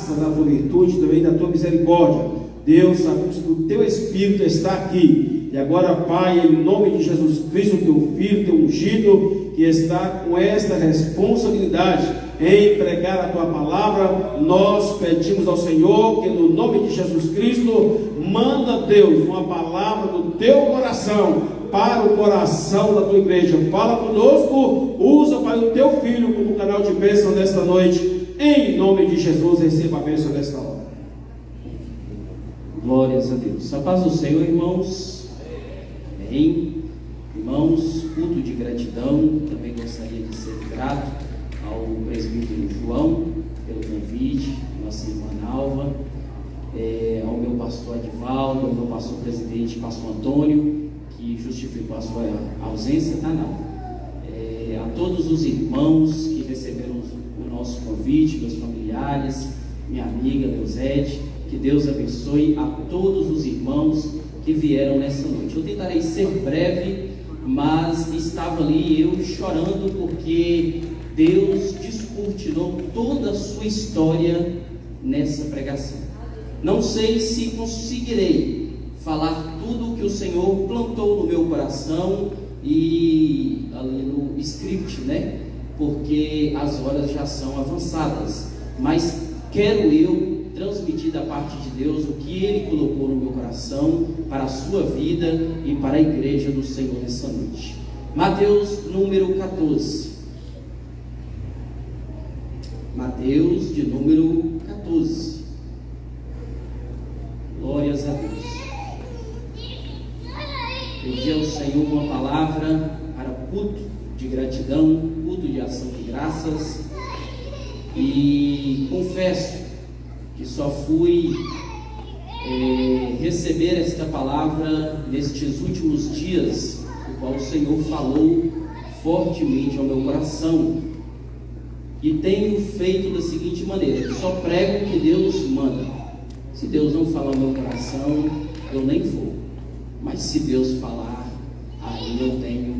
graça, da tua virtude, também da tua misericórdia. Deus, sabemos que o teu Espírito está aqui. E agora, Pai, em nome de Jesus Cristo, teu Filho, teu ungido, que está com esta responsabilidade em pregar a tua palavra, nós pedimos ao Senhor que no nome de Jesus Cristo, manda, Deus, uma palavra do teu coração para o coração da tua igreja. Fala conosco, usa, Pai, o teu Filho como canal de bênção nesta noite. Em nome de Jesus, receba a bênção desta hora. Glórias a Deus. A paz do Senhor, irmãos. Amém. Irmãos, culto de gratidão. Também gostaria de ser grato ao presbítero João pelo convite, nossa irmã Nalva, ao meu pastor Adivaldo, ao meu pastor presidente, pastor Antônio, que justificou a sua ausência, tá, Nalva? A todos os irmãos que receberam o nosso convite, meus familiares, minha amiga Leuzete, que Deus abençoe a todos os irmãos que vieram nessa noite. Eu tentarei ser breve, mas estava ali eu chorando porque Deus descortinou toda a sua história nessa pregação. Não sei se conseguirei falar tudo o que o Senhor plantou no meu coração e ali no script, né? Porque as horas já são avançadas, mas quero eu transmitir da parte de Deus o que Ele colocou no meu coração para a sua vida e para a igreja do Senhor nessa noite. Mateus número 14. Mateus de número 14. Glórias a Deus. Pedi ao Senhor uma palavra para culto de gratidão, culto de ação de graças, e confesso que só fui receber esta palavra nestes últimos dias, o qual o Senhor falou fortemente ao meu coração, e tenho feito da seguinte maneira: só prego o que Deus manda. Se Deus não falar no meu coração, eu nem vou, mas se Deus falar, aí eu tenho,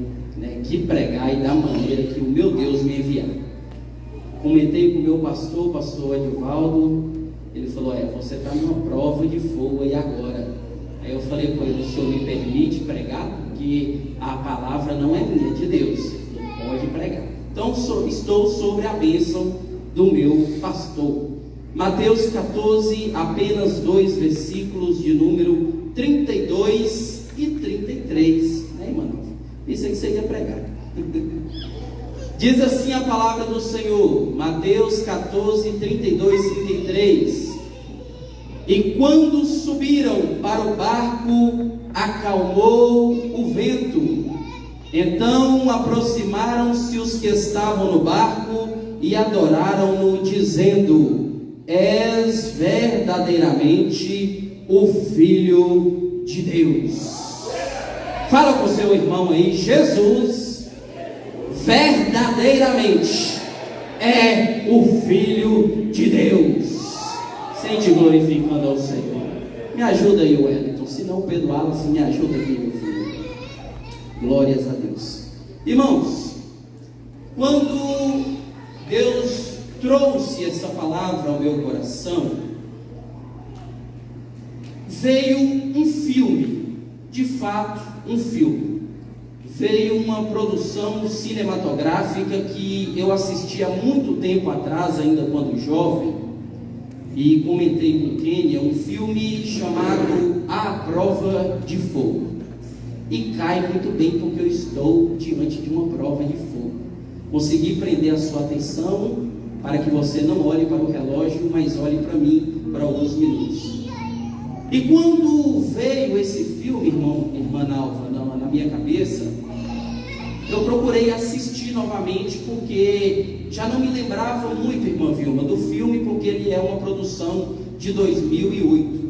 que pregar e da maneira que o meu Deus me enviar. Comentei com o meu pastor, pastor Edivaldo. Ele falou: você está numa prova de fogo aí agora. Aí eu falei com ele: o senhor me permite pregar? Porque a palavra não é minha, é de Deus. Ele falou: pode pregar. Então estou sobre a bênção do meu pastor. Mateus 14, apenas 2 versículos de número 32 e 33, né, irmão? Isso aí que você ia pregar. Diz assim a palavra do Senhor, Mateus 14, 32 e 33. E quando subiram para o barco, acalmou o vento. Então aproximaram-se os que estavam no barco e adoraram-no, dizendo: és verdadeiramente o Filho de Deus. Fala com o seu irmão aí: Jesus verdadeiramente é o Filho de Deus. Sente glorificando ao Senhor. Me ajuda aí, Wellington. Se não, Pedro Wallace, me ajuda aqui, meu filho. Glórias a Deus. Irmãos, quando Deus trouxe essa palavra ao meu coração, veio um filme, de fato, um filme. Veio uma produção cinematográfica que eu assisti há muito tempo atrás, ainda quando jovem, e comentei com o Kenny. É um filme chamado A Prova de Fogo, e cai muito bem porque eu estou diante de uma prova de fogo. Consegui prender a sua atenção para que você não olhe para o relógio, mas olhe para mim, para alguns minutos. E quando veio esse filme, irmã Nalva, na minha cabeça, eu procurei assistir novamente, porque já não me lembrava muito, irmã Vilma, do filme, porque ele é uma produção de 2008.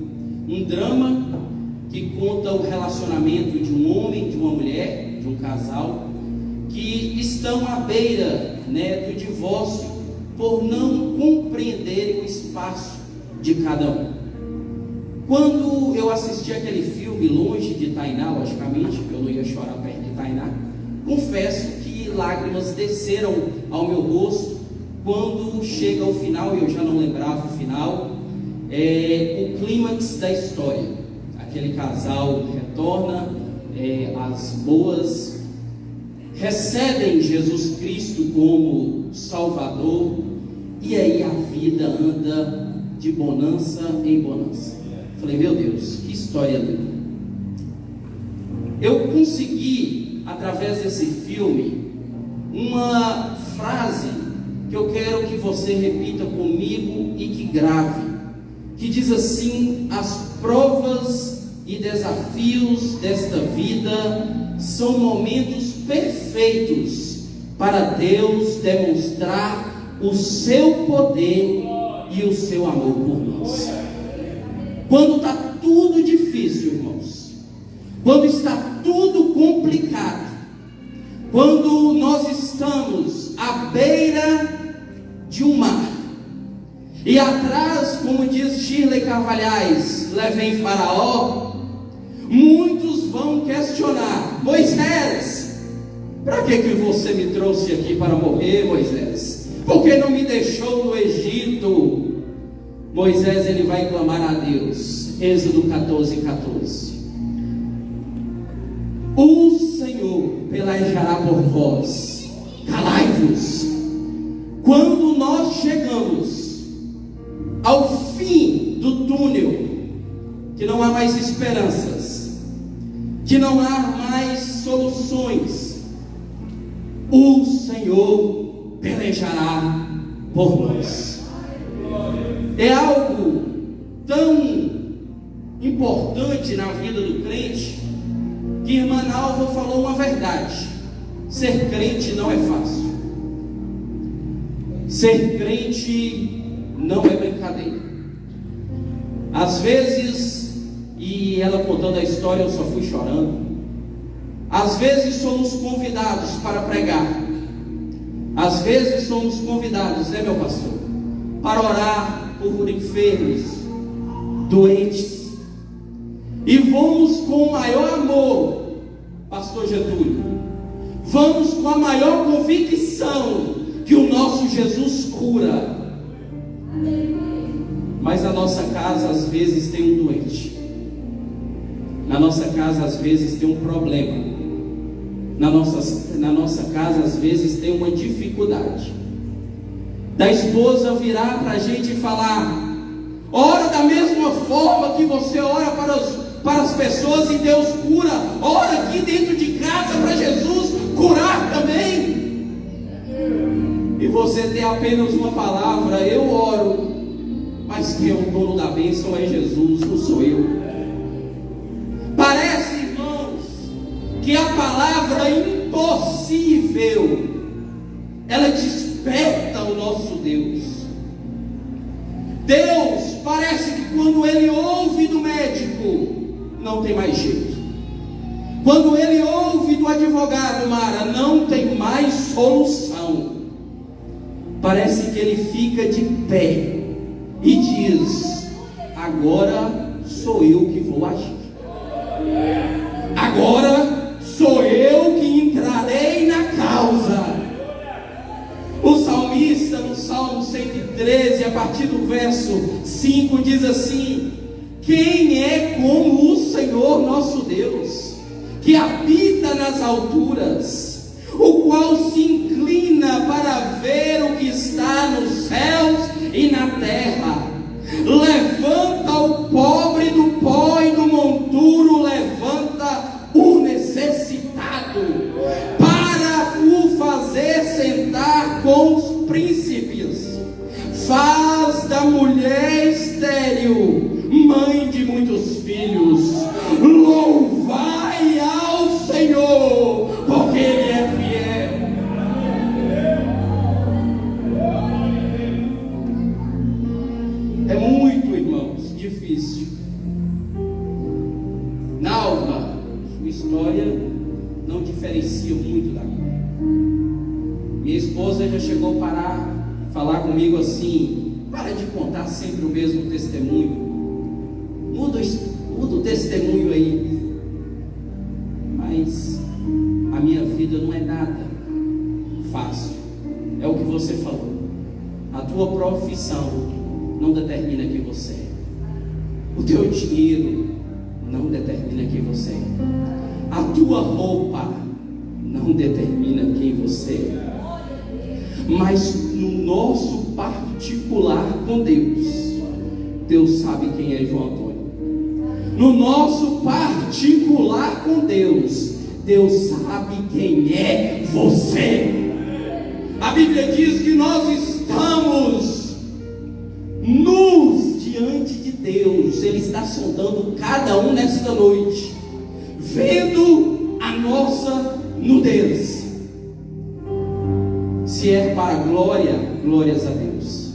Um drama que conta o relacionamento de um homem, de uma mulher, de um casal, que estão à beira, do divórcio, por não compreenderem o espaço de cada um. Quando eu assisti aquele filme, longe de Tainá, logicamente, porque eu não ia chorar perto de Tainá, confesso que lágrimas desceram ao meu rosto, quando chega ao final, eu já não lembrava o final, o clímax da história. Aquele casal retorna, as boas recebem Jesus Cristo como Salvador, e aí a vida anda de bonança em bonança. Falei, meu Deus, que história linda. Eu consegui, através desse filme, uma frase que eu quero que você repita comigo e que grave, que diz assim: as provas e desafios desta vida são momentos perfeitos para Deus demonstrar o seu poder e o seu amor por nós. Quando está tudo difícil, irmãos, quando está tudo complicado, quando nós estamos à beira de um mar, e atrás, como diz Shirley Carvalhais, levem Faraó, muitos vão questionar: Moisés, para que você me trouxe aqui para morrer, Moisés? Por que não me deixou no Egito? Moisés, ele vai clamar a Deus. Êxodo 14:14. O Senhor pelejará por vós, calai-vos. Quando nós chegamos ao fim do túnel, que não há mais esperanças, que não há mais soluções, o Senhor pelejará por nós. É algo tão importante na vida do crente, que irmã Nalva falou uma verdade: ser crente não é fácil. Ser crente não é brincadeira. Às vezes, e ela contando a história, eu só fui chorando. Às vezes somos convidados para pregar. Às vezes somos convidados, né, meu pastor, para orar por enfermos, doentes. E vamos com o maior amor, pastor Getúlio, vamos com a maior convicção que o nosso Jesus cura. Mas na nossa casa às vezes tem um doente, na nossa casa às vezes tem um problema, na nossa casa às vezes tem uma dificuldade. Da esposa virar para a gente e falar: ora da mesma forma que você ora para as pessoas e Deus cura, ora aqui dentro de casa para Jesus curar também. E você tem apenas uma palavra: eu oro, mas quem é o dono da bênção é Jesus, não sou eu. Parece, irmãos, que a palavra impossível, ela desperta o nosso Deus. Deus parece que quando Ele ouve do médico, não tem mais jeito. Quando Ele ouve do advogado, Mara, não tem mais solução. Parece que Ele fica de pé e diz: agora sou eu que vou agir. Agora sou eu que entrarei na causa. O salmista, no Salmo 113, a partir do verso 5, diz assim: quem é como o Senhor nosso Deus, que habita nas alturas, o qual se inclina para ver o que está nos céus e na terra, levanta o pobre do pó e do monturo, levanta o necessitado, para o fazer sentar com os príncipes, faz da mulher estéril mãe de muitos filhos. Louvai ao Senhor, porque Ele é fiel. É muito, irmãos, difícil. Nalva, sua história não diferencia muito da minha. Minha esposa já chegou a falar comigo assim: para de contar sempre o mesmo testemunho, muda o testemunho aí. Mas a minha vida não é nada fácil. É o que você falou. A tua profissão não determina quem você é. O teu dinheiro não determina quem você é. A tua roupa não determina quem você é. Mas no nosso particular com Deus, Deus sabe quem é João Antônio. No nosso particular com Deus, Deus sabe quem é você. A Bíblia diz que nós estamos nus diante de Deus. Ele está sondando cada um nesta noite, vendo a nossa nudez. Se é para a glória, glórias a Deus.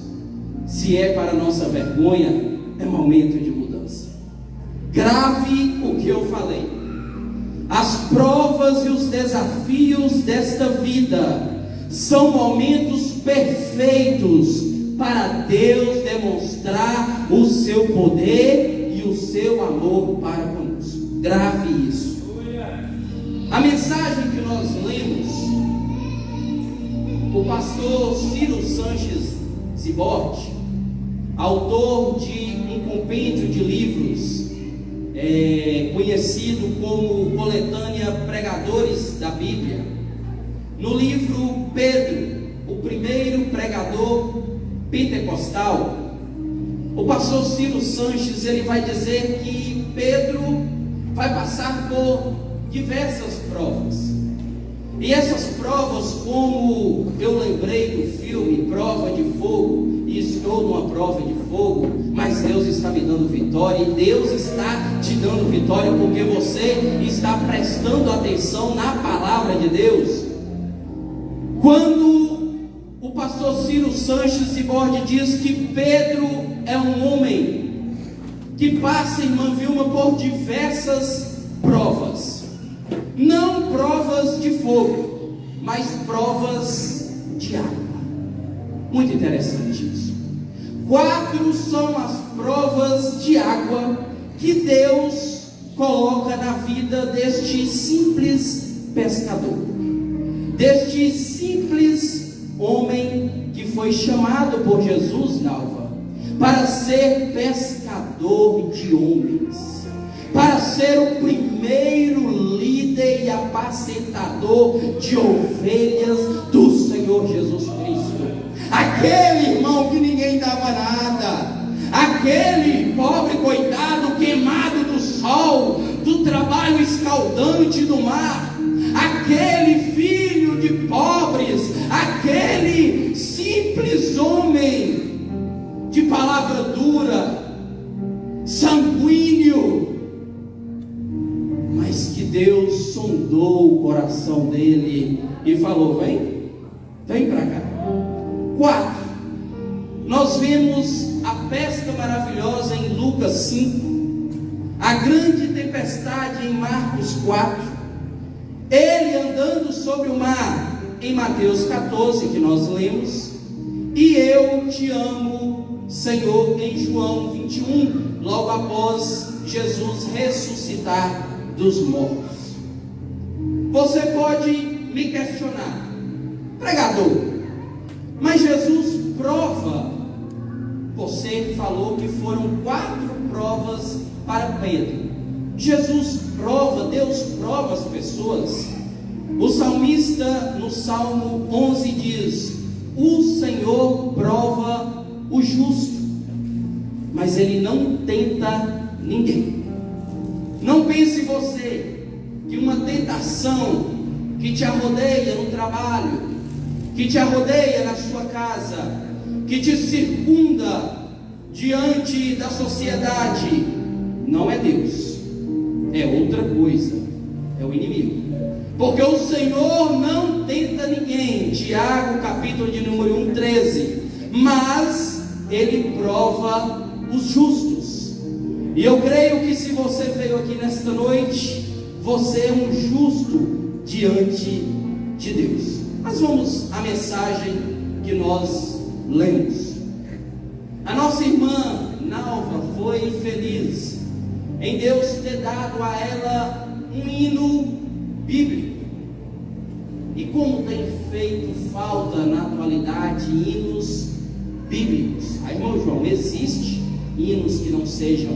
Se é para a nossa vergonha, é momento de mudança. Grave o que eu falei. As provas e os desafios desta vida são momentos perfeitos para Deus demonstrar o seu poder e o seu amor para conosco. Grave isso. A mensagem que nós lemos, o pastor Ciro Sanches Zibordi, autor de um compêndio de livros conhecido como Coletânea Pregadores da Bíblia, no livro Pedro, o primeiro pregador pentecostal, o pastor Ciro Sanches, ele vai dizer que Pedro vai passar por diversas provas. E essas provas, como eu lembrei do filme Prova de Fogo, e estou numa prova de fogo, mas Deus está me dando vitória, e Deus está te dando vitória porque você está prestando atenção na palavra de Deus. Quando o pastor Ciro Sanches Zibordi diz que Pedro é um homem que passa, irmã Vilma, por diversas provas, não provas de fogo, mas provas de água. Muito interessante isso. 4 são as provas de água que Deus coloca na vida deste simples pescador, deste simples homem que foi chamado por Jesus, Nalva, para ser pescador de homens, para ser o primeiro líder e apacentador de ovelhas do Senhor Jesus Cristo. Aquele irmão que ninguém dava nada, aquele pobre coitado queimado do sol, do trabalho escaldante do mar, aquele filho de pobres, aquele simples homem de palavra dura, sanguíneo, mas que Deus sondou o coração dele e falou: vem para cá. 4, nós vemos a pesca maravilhosa em Lucas 5, a grande tempestade em Marcos 4, ele andando sobre o mar em Mateus 14, que nós lemos, e eu te amo, Senhor, em João 21, logo após Jesus ressuscitar dos mortos. Você pode me questionar: pregador, mas Jesus prova, você falou que foram 4 provas para Pedro. Jesus prova, Deus prova as pessoas. O salmista no Salmo 11 diz: o Senhor prova o justo, mas Ele não tenta ninguém. Não pense você que uma tentação que te arrodeia no trabalho, que te arrodeia na sua casa, que te circunda diante da sociedade, não é Deus, é outra coisa, é o inimigo. Porque o Senhor não tenta ninguém, Tiago capítulo de número 1, 13, mas Ele prova os justos. E eu creio que se você veio aqui nesta noite, você é um justo diante de Deus. Mas vamos à mensagem que nós lemos. A nossa irmã Nalva foi feliz em Deus ter dado a ela um hino bíblico. E como tem feito falta na atualidade hinos bíblicos. Aí, irmão João, existe hinos que não sejam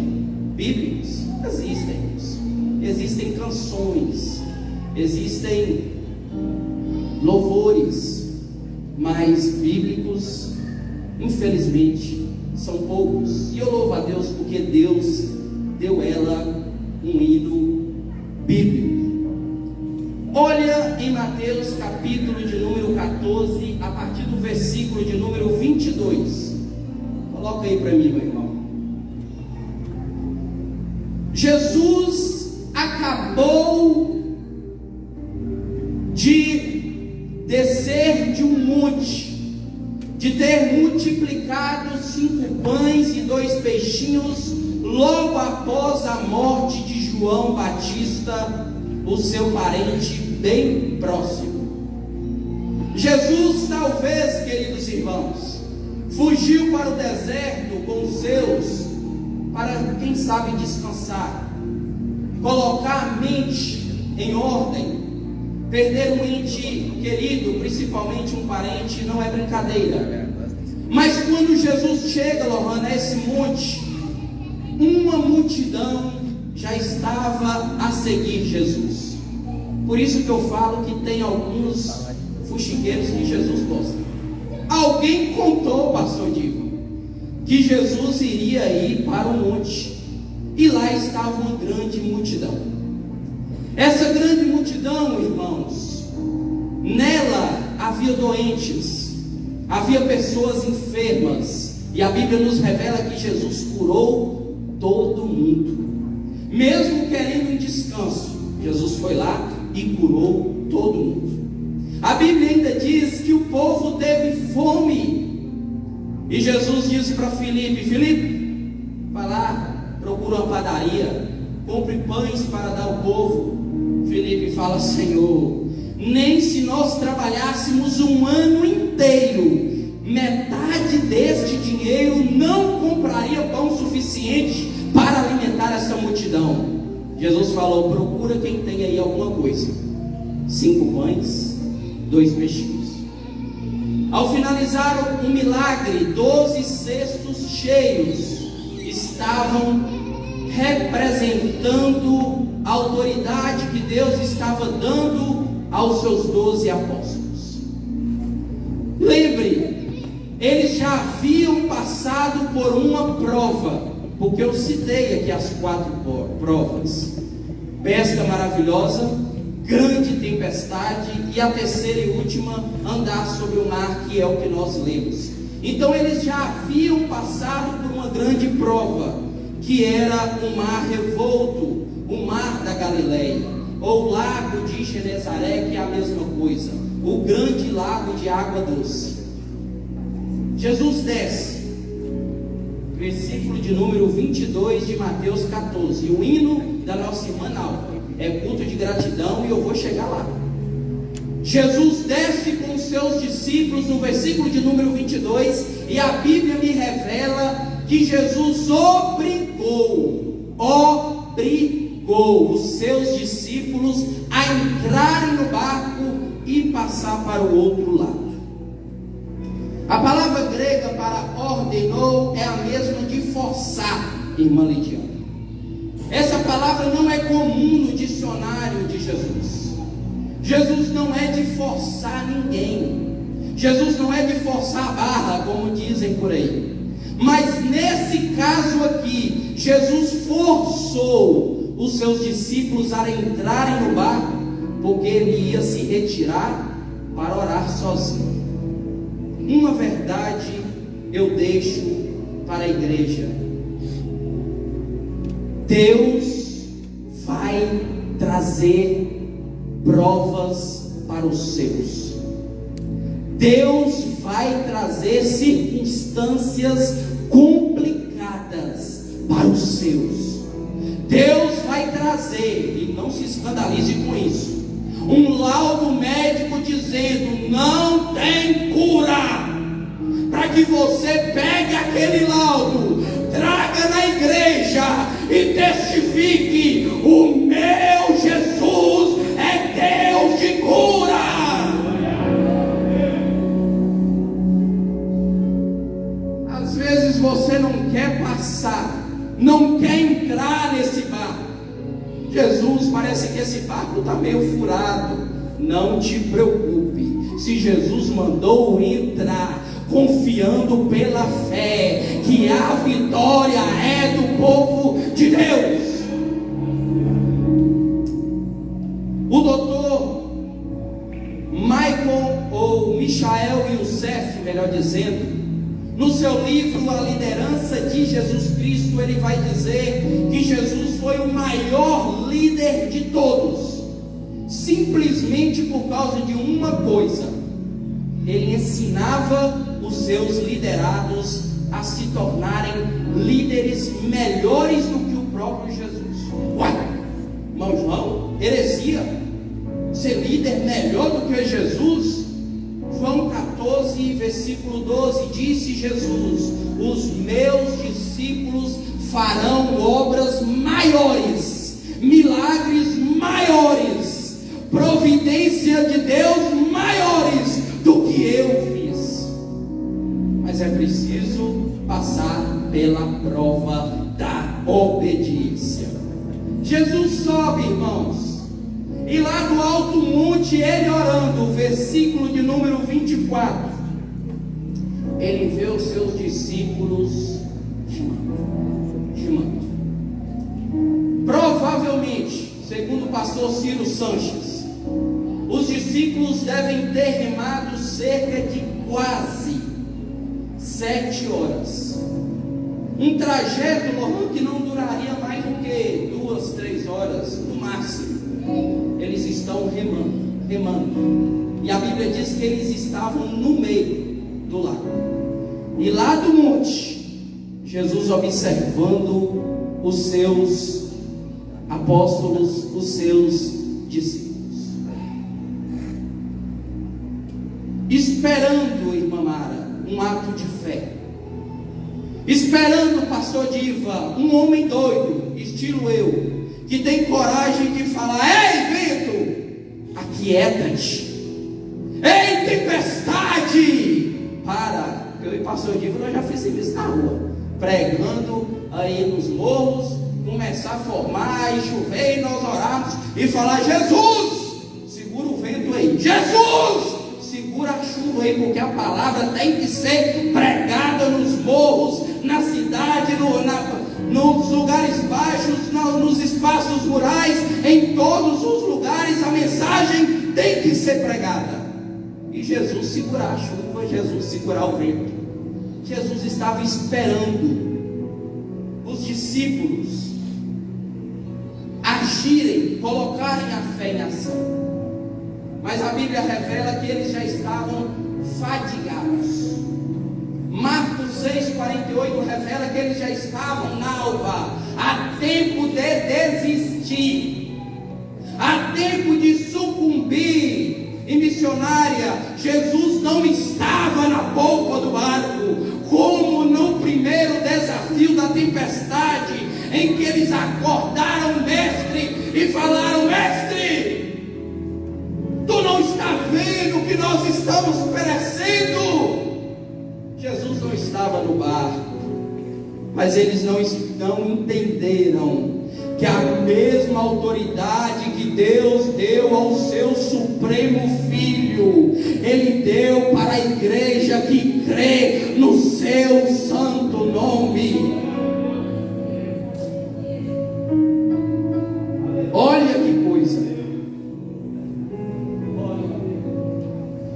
bíblicos? Existem hinos, existem canções, existem louvores, mas bíblicos, infelizmente, são poucos. E eu louvo a Deus porque Deus deu ela um hino bíblico. Olha em Mateus capítulo de número 14, a partir do versículo de número 22. Coloca aí para mim, meu irmão. Jesus acabou de descer de um monte, de ter multiplicado 5 pães e 2 peixinhos, logo após a morte de João Batista, o seu parente bem próximo. Jesus, talvez, queridos irmãos, fugiu para o deserto com os seus, para, quem sabe, descansar, colocar a mente em ordem. Perder um ente querido, principalmente um parente, não é brincadeira. Mas quando Jesus chega, Lohana, a esse monte, uma multidão já estava a seguir Jesus. Por isso que eu falo que tem alguns fuxigueiros que Jesus gosta. Alguém contou, pastor Divo, que Jesus iria ir para o monte, e lá estava uma grande multidão. Essa grande multidão, irmãos, nela havia doentes, havia pessoas enfermas, e a Bíblia nos revela que Jesus curou todo mundo. Mesmo querendo um descanso, Jesus foi lá e curou todo mundo. A Bíblia ainda diz que o povo teve fome, e Jesus disse para Filipe: Filipe, vai lá, procura uma padaria, compre pães para dar ao povo. Filipe fala: Senhor, nem se nós trabalhássemos um ano inteiro, metade deste dinheiro não compraria pão suficiente para alimentar essa multidão. Jesus falou: procura quem tem aí alguma coisa. 5 pães, 2 peixinhos. Ao finalizar o milagre, 12 cestos cheios estavam representando a autoridade que Deus estava dando aos seus 12 apóstolos. Lembre, eles já haviam passado por uma prova, porque eu citei aqui as 4 provas: pesca maravilhosa, grande tempestade, e a terceira e última, andar sobre o mar, que é o que nós lemos. Então eles já haviam passado por uma grande prova, que era o mar revolto, o mar da Galileia, ou o lago de Genezaré, que é a mesma coisa, o grande lago de água doce. Jesus desce, versículo de número 22 de Mateus 14, o hino da nossa irmã Nalva, é culto de gratidão, e eu vou chegar lá. Jesus desce com os seus discípulos no versículo de número 22, e a Bíblia me revela que Jesus obrigou os seus discípulos a entrarem no barco e passar para o outro lado. A palavra grega para ordenou é a mesma de forçar, irmã Lidiana. Essa palavra não é comum no dicionário de Jesus. Jesus não é de forçar ninguém. Jesus não é de forçar a barra, como dizem por aí. Mas nesse caso aqui, Jesus forçou os seus discípulos a entrarem no barco, porque ele ia se retirar para orar sozinho. Uma verdade eu deixo para a igreja: Deus vai trazer provas para os seus. Deus vai trazer circunstâncias complicadas para os seus. Deus vai trazer, e não se escandalize com isso, um laudo médico dizendo: não tem cura, para que você pegue aquele laudo, traga na igreja e testifique: o meu Jesus é Deus de cura. parece que esse barco está meio furado. Não te preocupe. Se Jesus mandou entrar, confiando pela fé, que a vitória é do povo de Deus. O doutor Michael Youssef, melhor dizendo, no seu livro A Liderança de Jesus Cristo, ele vai dizer que Jesus foi o maior líder de todos, simplesmente por causa de uma coisa: ele ensinava os seus liderados a se tornarem líderes melhores do que o próprio Jesus. Uai, irmão João, heresia, ser líder melhor do que Jesus? João 14, versículo 12, disse Jesus: os meus discípulos farão obras maiores, milagres maiores, providência de Deus maiores do que eu fiz. Mas é preciso passar pela prova da obediência. Jesus sobe, irmãos, e lá do alto monte, ele orando, versículo de número 24, ele vê os seus discípulos chamando. Provavelmente, segundo o pastor Ciro Sanches, os discípulos devem ter remado cerca de quase 7 horas. Um trajeto normal que não duraria mais do que 2, 3 horas no máximo. Eles estão remando. E a Bíblia diz que eles estavam no meio do lago. E lá do monte, Jesus observando os seus apóstolos, os seus discípulos. Esperando, irmã Mara, um ato de fé. Esperando, pastor Diva, um homem doido, estilo eu, que tem coragem de falar: ei vento, aquieta-te. Ei tempestade, para. Eu e pastor Diva, nós já fizemos isso na rua, pregando aí nos morros, começar a formar e chover, e nós orarmos e falar: Jesus, segura o vento aí, Jesus, segura a chuva aí, porque a palavra tem que ser pregada nos morros, na cidade, nos lugares baixos, nos espaços rurais, em todos os lugares a mensagem tem que ser pregada. E Jesus segurar a chuva, Jesus segurar o vento. Jesus estava esperando os discípulos agirem, colocarem a fé em ação. Mas a Bíblia revela que eles já estavam fadigados. Marcos 6,48 revela que eles já estavam na alva. Há tempo de desistir, há tempo de sucumbir. E missionária, Jesus não estava na polpa do barco, como no primeiro desafio da tempestade, em que eles acordaram o mestre e falaram: mestre, tu não está vendo que nós estamos perecendo? Jesus não estava no barco, mas eles não entenderam que a mesma autoridade que Deus deu ao seu supremo Filho, Ele deu para a igreja que crê no seu santo nome. Olha que coisa!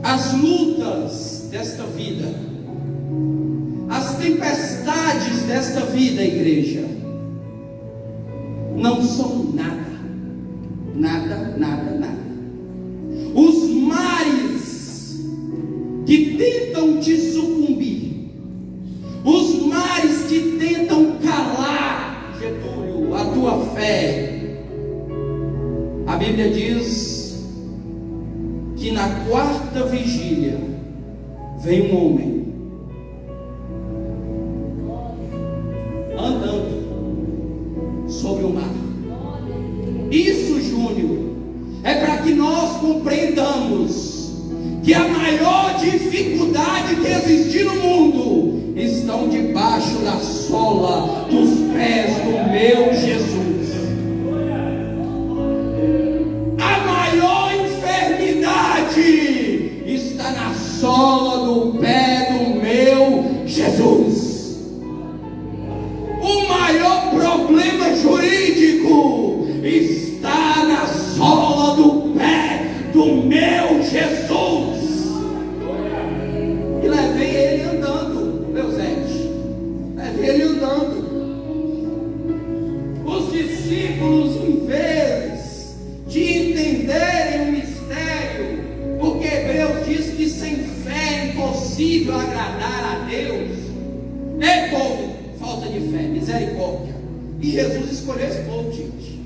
As lutas desta vida, as tempestades desta vida, igreja, não são nada. Os mares que tentam te sucumbir, os mares que tentam calar, Getúlio, a tua fé. A Bíblia diz que na 4ª vigília vem um homem andando sobre o mar. Isso, Júnior, é para que nós compreendamos que a maior dificuldade que existe no mundo estão debaixo da sola dos pés do meu Jesus. possível agradar a Deus. Ei, povo, falta de fé, misericórdia. E Jesus escolheu esse povo, gente.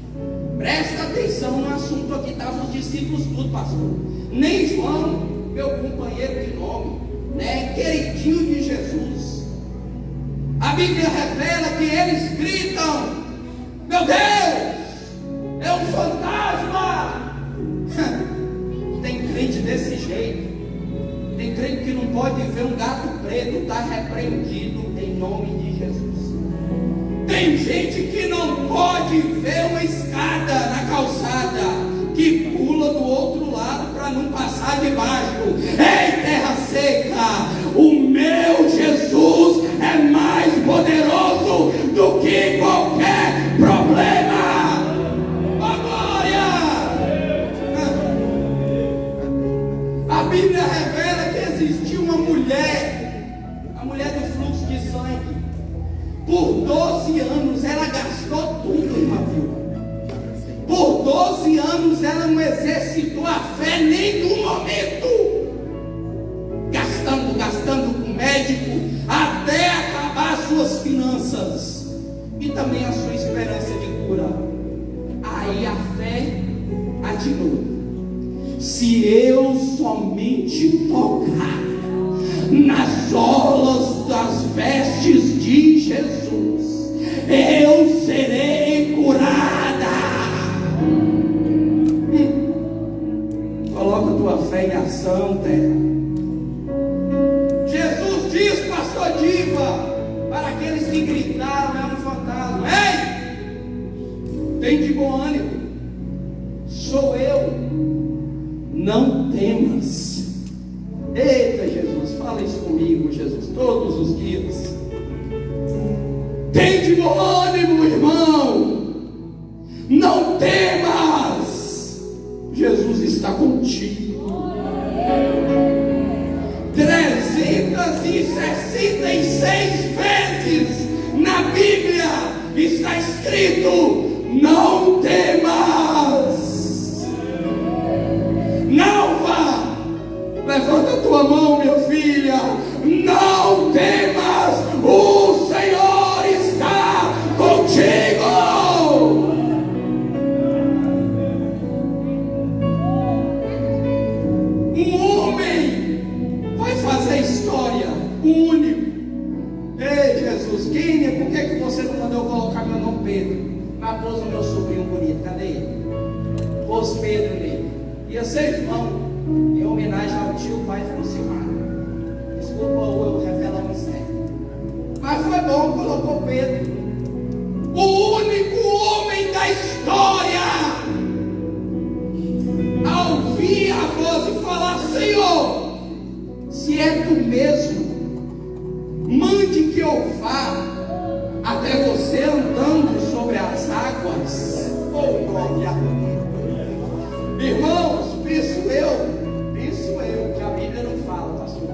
Presta atenção no assunto aqui, estavam os discípulos tudo, pastor. Nem João, meu companheiro de nome, né, queridinho de Jesus. A Bíblia revela que eles gritam: meu Deus, é um fantasma. Tem crente desse jeito. Tem crente que não pode ver um gato preto, está repreendido em nome de Jesus. Tem gente que não pode ver uma escada na calçada, que pula do outro lado para não passar debaixo. Ei, terra seca, o meu Jesus é mais poderoso do que qualquer problema. Oh, glória! A Bíblia revela que existia uma mulher, a mulher do fluxo de sangue. Por 12 anos ela gastou tudo, irmã viúva. Por 12 anos ela não exercitou a fé em nenhum momento. Gastando com médico até acabar as suas finanças e também a sua esperança de cura. Aí a fé atirou. Se eu somente tocar nas orlas das vestes de Jesus, eu serei curada. Coloca tua fé em ação, terra. Jesus diz, pastor Diva, para aqueles que gritaram: é um fantasma. Ei, tem de bom ânimo, sou eu, não temas. Eita, Jesus, fala isso comigo, Jesus, todos os dias. Tem de bom ânimo, irmão, não temas, Jesus está contigo. 366 vezes na Bíblia está escrito: não temas. Não vá. Levanta a tua mão, minha filha. Não temas, o Senhor está contigo. Um homem vai fazer história, único. Ei, Jesus, quem é? Por que você não mandou colocar meu nome Pedro? Mas pôs o meu sobrinho bonito, cadê ele? Pôs Pedro nele. Ia ser irmão, em homenagem ao tio pai Francimar. Desculpa eu revelar um mistério, mas foi bom, colocou Pedro, o único homem da história, a ouvir a voz e falar: Senhor, se é tu mesmo, mande que eu vá até você andando sobre as águas. Oh, glória! Irmãos, penso eu que a Bíblia não fala, pastor,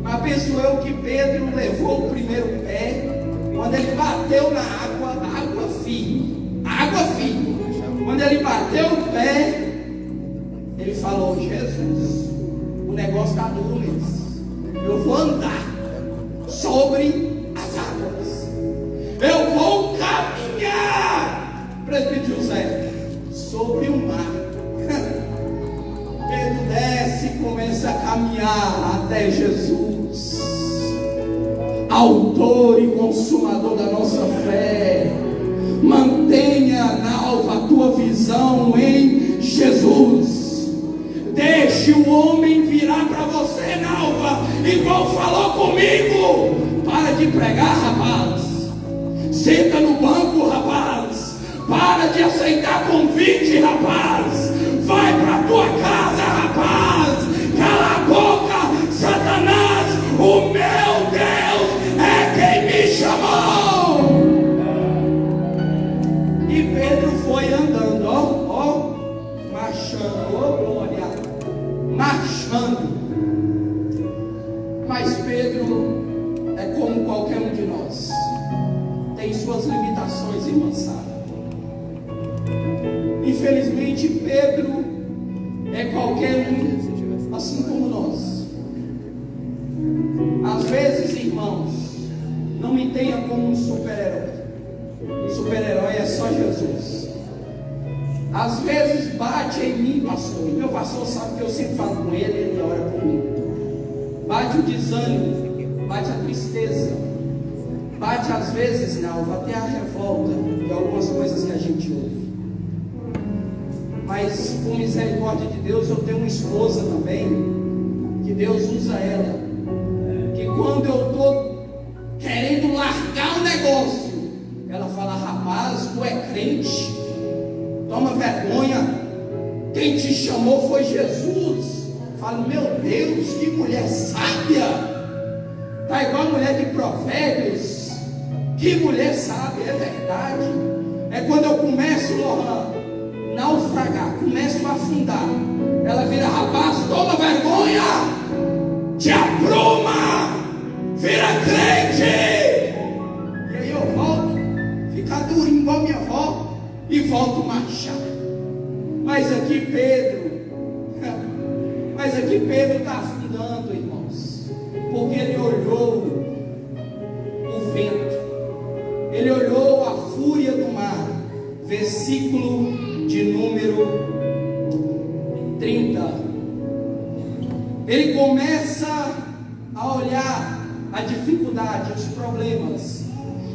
mas penso eu que Pedro levou o primeiro pé. Quando ele bateu na água, água firme. Quando ele bateu o pé, ele falou: Jesus, o negócio está duro mesmo. Eu vou andar sobre as águas, eu vou caminhar, presbítero José, sobre o mar. Pedro desce e começa a caminhar até Jesus, autor e consumador da nossa fé. Mantenha, Nalva, a tua visão em Jesus. Deixe o homem virar para você, Nalva, igual falou comigo. Para de pregar, rapaz. Senta no banco, rapaz. Para de aceitar convite, rapaz. Vai para tua casa, rapaz. Cala a boca, Satanás. O meu Deus é quem me chamou. E Pedro foi andando, marchando, glória, marchando. Mas Pedro é como qualquer um de nós, tem suas limitações, irmã Sara. Infelizmente, Pedro é qualquer um, assim como nós. Super-herói é só Jesus. Às vezes bate em mim, pastor, e meu pastor sabe que eu sempre falo com ele, ele ora por mim. Bate o desânimo, bate a tristeza, bate às vezes, Nalva, até a revolta de algumas coisas que a gente ouve. Mas por misericórdia de Deus, eu tenho uma esposa também, que Deus usa ela, que quando eu estou querendo largar o negócio, ela fala: rapaz, tu é crente, toma vergonha, quem te chamou foi Jesus. Falo: meu Deus, que mulher sábia, está igual a mulher de Provérbios, que mulher sábia, é verdade. É quando eu começo a naufragar, começo a afundar, ela vira: rapaz, toma vergonha, te apruma, vira crente. E aí eu volto, ficar durinho igual minha avó, e volto a marchar. Mas aqui Pedro está afundando, irmãos, porque ele olhou o vento, ele olhou a fúria do mar. Versículo de número 30. Ele começa a olhar a dificuldade, os problemas.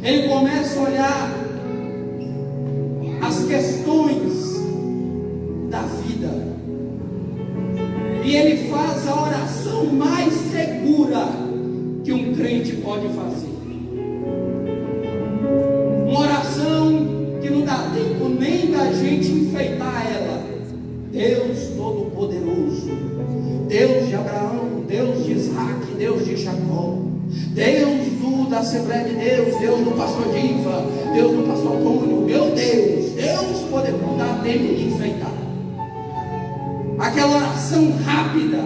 Ele começa a olhar as questões da vida. E ele faz a oração mais segura que um crente pode fazer. Uma oração que não dá tempo nem da gente enfeitar ela. Deus Todo-Poderoso, Deus de Abraão, Deus de Isaac, Deus de Jacó, Deus da Assembleia de Deus, Deus do pastor Diva, Deus do pastor Antônio, meu Deus poderoso, não dá tempo de enfeitar. Aquela oração rápida,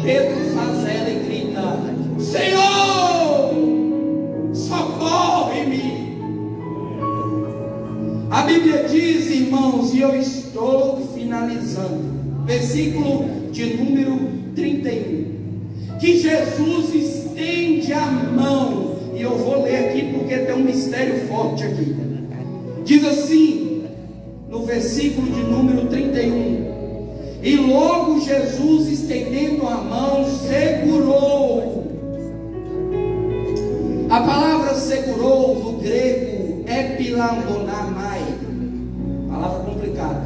Pedro faz ela e grita: Senhor, socorre-me. A Bíblia diz, irmãos, e eu estou finalizando, versículo de número 31, que Jesus estende a mão, e eu vou ler aqui porque tem um mistério forte aqui. Diz assim, no versículo de número 31: e logo Jesus, estendendo a mão, segurou. A palavra segurou no grego é pilandonamai, palavra complicada.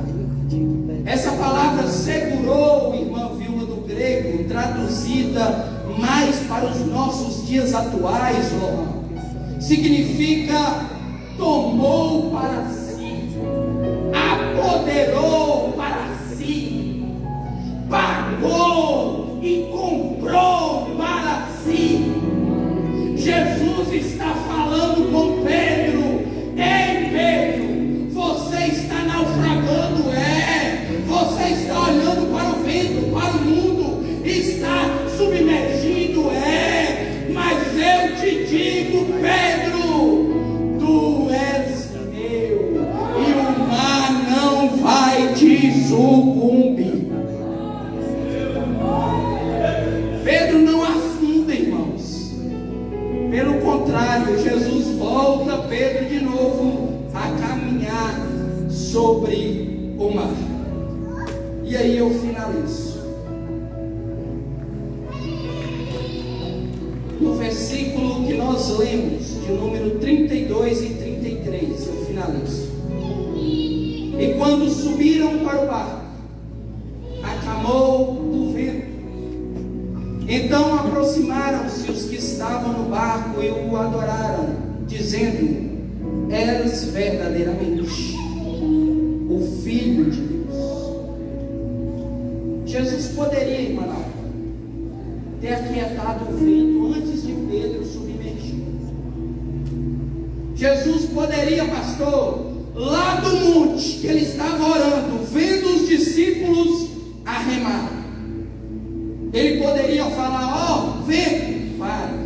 Essa palavra segurou, irmã Vilma, do grego, traduzida mais para os nossos dias atuais, significa tomou para si, apoderou para si, pagou e comprou para si. Jesus está falando com Pedro: ei Pedro, você está naufragando, você está olhando para o vento, para o mundo, está submergindo, mas eu te digo, Pedro, tu és meu, e o mar não vai te sucumbir. Pedro não afunda, irmãos. Pelo contrário, Jesus volta Pedro de novo a caminhar sobre o mar. E aí eu finalizo. No versículo que nós lemos, de número 32 e 33, eu finalizo. E quando subiram para o barco, acalmou o vento. Então aproximaram-se os que estavam no barco e o adoraram, dizendo: és verdadeiramente o Filho de Deus. Jesus poderia, irmã, ter aquietado o vento antes de Pedro submergir. Jesus poderia, pastor, lá do monte que ele estava orando, vendo os discípulos a remar, ele poderia falar: ó, vento, pare.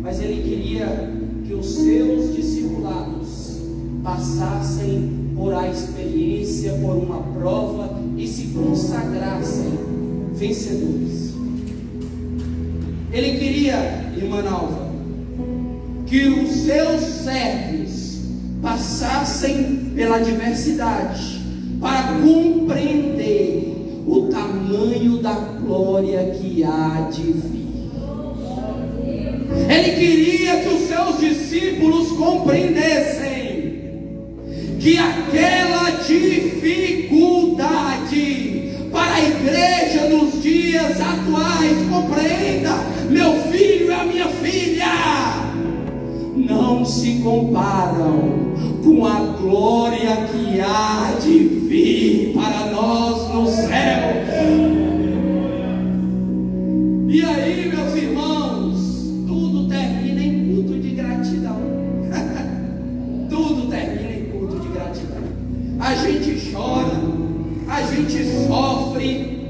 Mas ele queria que os seus discipulados passassem por a experiência, por uma prova e se consagrassem vencedores. Ele queria, irmã Nalva, que os seus servos passassem pela adversidade para compreender o tamanho da glória que há de vir. Ele queria que os seus discípulos compreendessem que aquela dificuldade para a igreja nos dias atuais, compreenda, meu filho e a minha filha, não se comparam com a glória que há de vir para nós no céu. E aí, meus irmãos, tudo termina em culto de gratidão. Tudo termina em culto de gratidão. A gente chora, a gente sofre,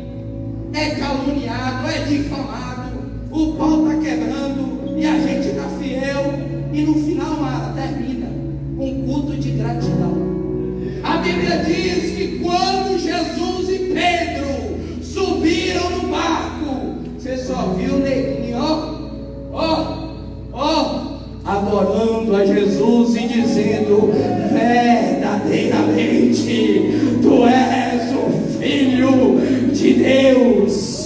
é caluniado, é difamado, o pau está quebrando e a gente está fiel. E no final, Mara, termina com culto de gratidão. A Bíblia diz que quando Jesus e Pedro subiram no barco, você só viu o neguinho, adorando a Jesus e dizendo: verdadeiramente tu és o Filho de Deus.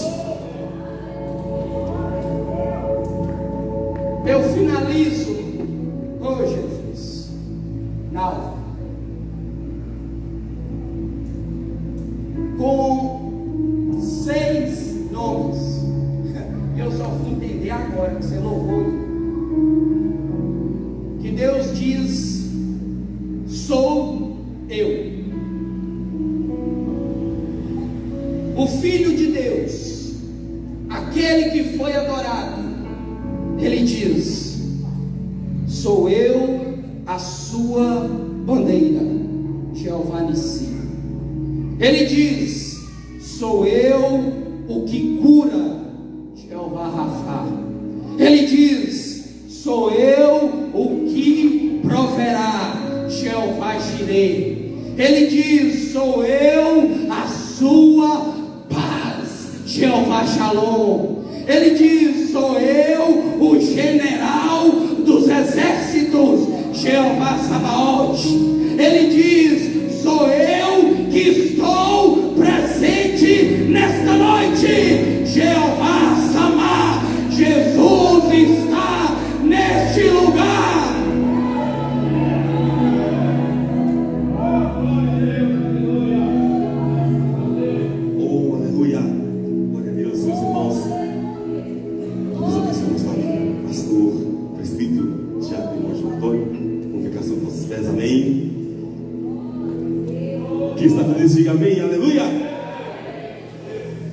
Eu finalizo, Jesus, não, com 6 nomes. Eu só fui entender agora que você louvou, que Deus diz: sou eu. O Filho de Deus, aquele que foi adorado, ele diz: sou eu a sua bandeira, Jeová Nissi. Ele diz: sou eu o que cura, Jeová Rafá. Ele diz: sou eu o que proverá, Jeová Jireh. Ele diz: sou eu a sua paz, Jeová Shalom. Ele diz: sou eu o general dos exércitos, Jeová Sabaoth. Ele diz: sou eu que estou presente nesta noite, Jeová Samá. Jesus está neste lugar. Oh, aleluia. Glória a Deus, meus irmãos. Todos abençoamos, pastor, presbítero, diácono, irmão Antônio, congregação dos nossos pés, amém. Quem está feliz, diga amém, aleluia.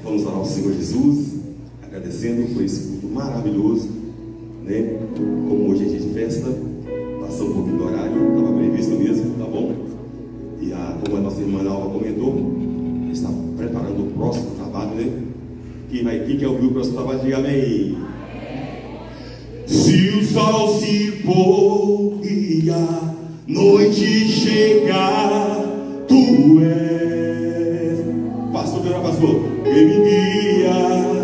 Vamos orar ao Senhor Jesus, agradecendo por esse culto maravilhoso, né? Como hoje é dia de festa, passou um pouquinho do horário, estava previsto mesmo, tá bom? E como a nossa irmã Alva comentou, está preparando o próximo trabalho, né? Quem quer ouvir o próximo trabalho, diga amém. Se o sol se pôr e a noite chegar, tu és, pastor, pastor, que me guia.